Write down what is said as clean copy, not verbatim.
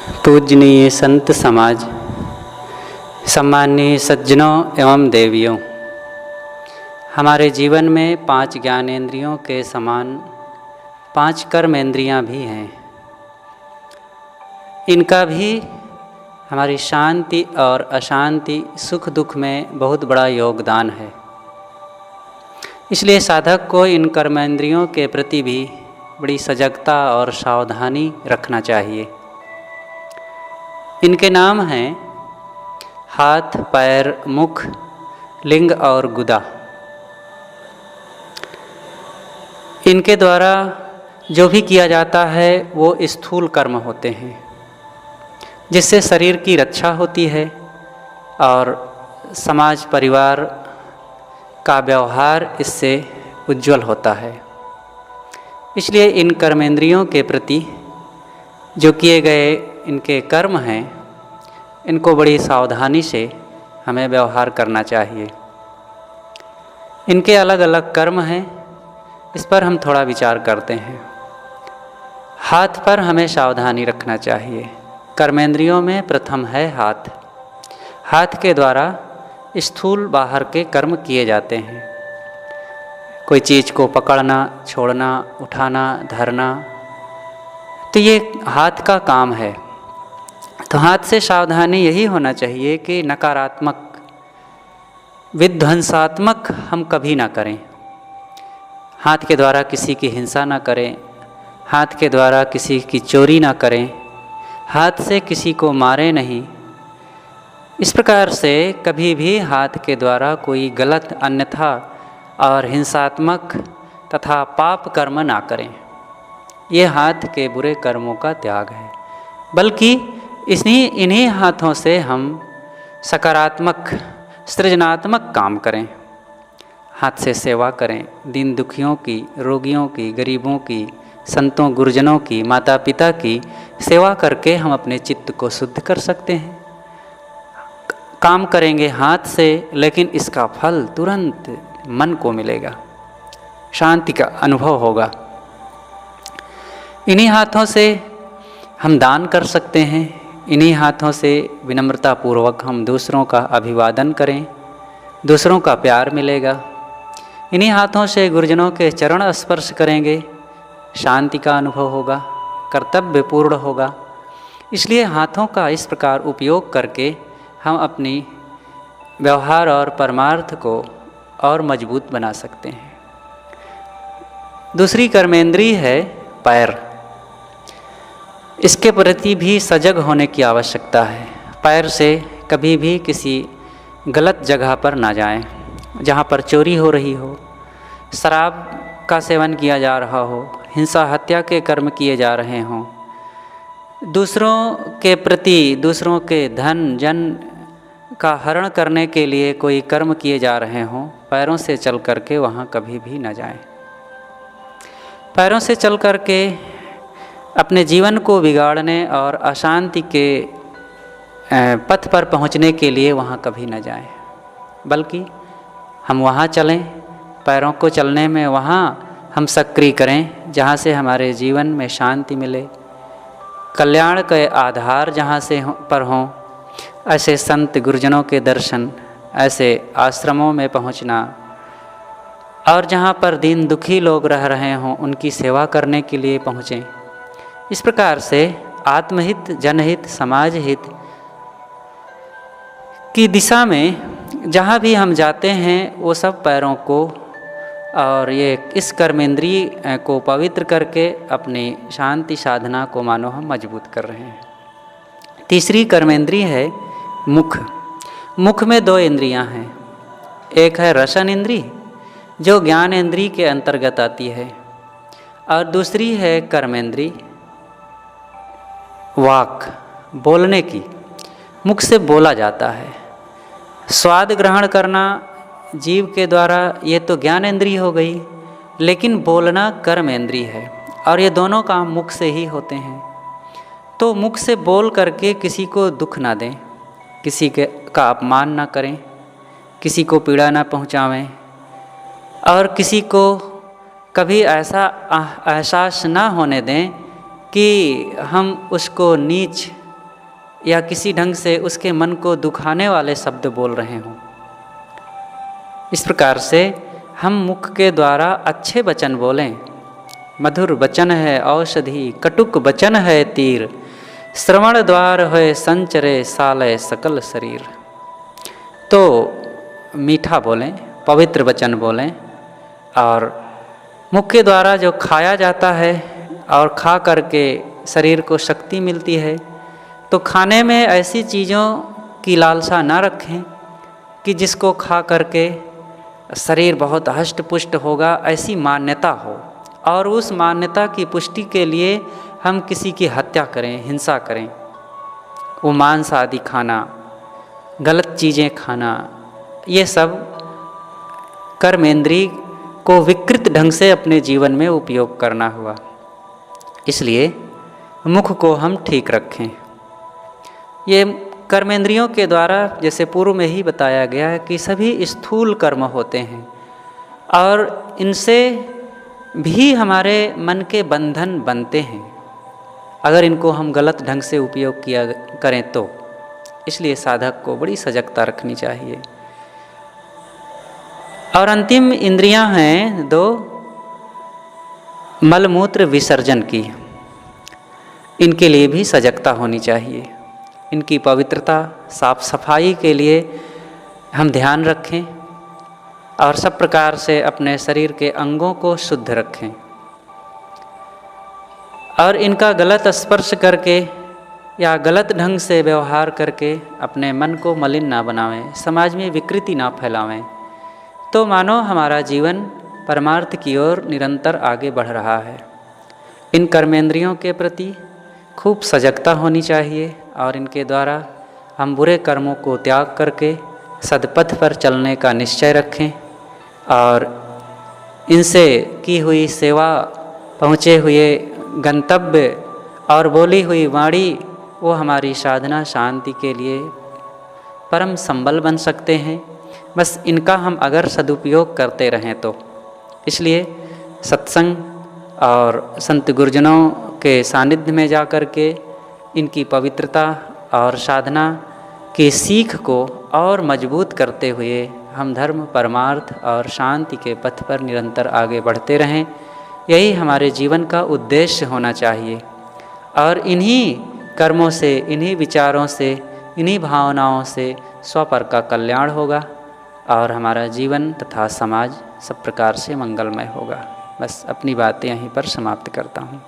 पूजनीय संत समाज, सम्माननीय सज्जनों एवं देवियों, हमारे जीवन में 5 ज्ञानेंद्रियों के समान 5 कर्मेंद्रियां भी हैं। इनका भी हमारी शांति और अशांति, सुख दुख में बहुत बड़ा योगदान है। इसलिए साधक को इन कर्मेंद्रियों के प्रति भी बड़ी सजगता और सावधानी रखना चाहिए। इनके नाम हैं हाथ, पैर, मुख, लिंग और गुदा। इनके द्वारा जो भी किया जाता है वो स्थूल कर्म होते हैं, जिससे शरीर की रक्षा होती है और समाज परिवार का व्यवहार इससे उज्जवल होता है। इसलिए इन कर्मेंद्रियों के प्रति जो किए गए इनके कर्म हैं, इनको बड़ी सावधानी से हमें व्यवहार करना चाहिए। इनके अलग अलग कर्म हैं, इस पर हम थोड़ा विचार करते हैं। हाथ पर हमें सावधानी रखना चाहिए। कर्मेंद्रियों में प्रथम है हाथ। हाथ के द्वारा स्थूल बाहर के कर्म किए जाते हैं। कोई चीज़ को पकड़ना, छोड़ना, उठाना, धरना, तो ये हाथ का काम है। तो हाथ से सावधानी यही होना चाहिए कि नकारात्मक, विध्वंसात्मक हम कभी ना करें। हाथ के द्वारा किसी की हिंसा ना करें, हाथ के द्वारा किसी की चोरी ना करें, हाथ से किसी को मारे नहीं। इस प्रकार से कभी भी हाथ के द्वारा कोई गलत, अन्यथा और हिंसात्मक तथा पाप कर्म ना करें। ये हाथ के बुरे कर्मों का त्याग है। बल्कि इन्हीं हाथों से हम सकारात्मक, सृजनात्मक काम करें। हाथ से सेवा करें, दीन दुखियों की, रोगियों की, गरीबों की, संतों गुरुजनों की, माता पिता की सेवा करके हम अपने चित्त को शुद्ध कर सकते हैं। काम करेंगे हाथ से, लेकिन इसका फल तुरंत मन को मिलेगा, शांति का अनुभव होगा। इन्हीं हाथों से हम दान कर सकते हैं। इन्हीं हाथों से विनम्रतापूर्वक हम दूसरों का अभिवादन करें, दूसरों का प्यार मिलेगा। इन्हीं हाथों से गुरुजनों के चरण स्पर्श करेंगे, शांति का अनुभव होगा, कर्तव्य पूर्ण होगा। इसलिए हाथों का इस प्रकार उपयोग करके हम अपनी व्यवहार और परमार्थ को और मजबूत बना सकते हैं। दूसरी कर्मेंद्रिय है पैर। इसके प्रति भी सजग होने की आवश्यकता है। पैर से कभी भी किसी गलत जगह पर ना जाएं, जहाँ पर चोरी हो रही हो, शराब का सेवन किया जा रहा हो, हिंसा हत्या के कर्म किए जा रहे हों, दूसरों के प्रति, दूसरों के धन जन का हरण करने के लिए कोई कर्म किए जा रहे हों, पैरों से चल करके वहाँ कभी भी न जाएं। पैरों से चल करके अपने जीवन को बिगाड़ने और अशांति के पथ पर पहुँचने के लिए वहाँ कभी न जाएं। बल्कि हम वहाँ चलें, पैरों को चलने में वहाँ हम सक्रिय करें जहाँ से हमारे जीवन में शांति मिले, कल्याण के आधार जहाँ से पर हों। ऐसे संत गुरुजनों के दर्शन, ऐसे आश्रमों में पहुँचना और जहाँ पर दीन दुखी लोग रह रहे हों उनकी सेवा करने के लिए पहुँचें। इस प्रकार से आत्महित, जनहित, समाज हित की दिशा में जहाँ भी हम जाते हैं वो सब पैरों को और ये इस कर्मेंद्रिय को पवित्र करके अपनी शांति साधना को मानो हम मजबूत कर रहे हैं। तीसरी कर्मेंद्रिय है मुख। मुख में 2 इंद्रियां हैं। एक है रसन इंद्रिय जो ज्ञान इंद्रिय के अंतर्गत आती है, और दूसरी है कर्मेंद्रिय वाक, बोलने की। मुख से बोला जाता है। स्वाद ग्रहण करना जीव के द्वारा ये तो ज्ञान इंद्रिय हो गई, लेकिन बोलना कर्म इंद्रिय है, और ये दोनों काम मुख से ही होते हैं। तो मुख से बोल करके किसी को दुख ना दें, किसी का अपमान ना करें, किसी को पीड़ा ना पहुँचावें, और किसी को कभी ऐसा एहसास ना होने दें कि हम उसको नीच या किसी ढंग से उसके मन को दुखाने वाले शब्द बोल रहे हों। इस प्रकार से हम मुख के द्वारा अच्छे वचन बोलें। मधुर वचन है औषधि, कटुक वचन है तीर, श्रवण द्वार है संचरे सालय सकल शरीर। तो मीठा बोलें, पवित्र वचन बोलें, और मुख के द्वारा जो खाया जाता है और खा करके शरीर को शक्ति मिलती है, तो खाने में ऐसी चीज़ों की लालसा ना रखें कि जिसको खा करके शरीर बहुत हष्ट पुष्ट होगा, ऐसी मान्यता हो, और उस मान्यता की पुष्टि के लिए हम किसी की हत्या करें, हिंसा करें। वो मांस आदि खाना, गलत चीज़ें खाना, ये सब कर्मेंद्रिय को विकृत ढंग से अपने जीवन में उपयोग करना हुआ। इसलिए मुख को हम ठीक रखें। ये कर्मेंद्रियों के द्वारा, जैसे पूर्व में ही बताया गया है, कि सभी स्थूल कर्म होते हैं और इनसे भी हमारे मन के बंधन बनते हैं अगर इनको हम गलत ढंग से उपयोग किया करें तो। इसलिए साधक को बड़ी सजगता रखनी चाहिए। और अंतिम इंद्रियां हैं दो, मलमूत्र विसर्जन की। इनके लिए भी सजगता होनी चाहिए। इनकी पवित्रता, साफ सफाई के लिए हम ध्यान रखें और सब प्रकार से अपने शरीर के अंगों को शुद्ध रखें। और इनका गलत स्पर्श करके या गलत ढंग से व्यवहार करके अपने मन को मलिन ना बनावें, समाज में विकृति ना फैलावें, तो मानो हमारा जीवन परमार्थ की ओर निरंतर आगे बढ़ रहा है। इन कर्मेंद्रियों के प्रति खूब सजगता होनी चाहिए और इनके द्वारा हम बुरे कर्मों को त्याग करके सदपथ पर चलने का निश्चय रखें और इनसे की हुई सेवा, पहुँचे हुए गंतव्य और बोली हुई वाणी, वो हमारी साधना शांति के लिए परम संबल बन सकते हैं। बस इनका हम अगर सदुपयोग करते रहें तो। इसलिए सत्संग और संत गुरुजनों के सानिध्य में जा कर के इनकी पवित्रता और साधना की सीख को और मजबूत करते हुए हम धर्म, परमार्थ और शांति के पथ पर निरंतर आगे बढ़ते रहें। यही हमारे जीवन का उद्देश्य होना चाहिए। और इन्हीं कर्मों से, इन्हीं विचारों से, इन्हीं भावनाओं से स्वपर का कल्याण होगा और हमारा जीवन तथा समाज सब प्रकार से मंगलमय होगा। बस अपनी बातें यहीं पर समाप्त करता हूँ।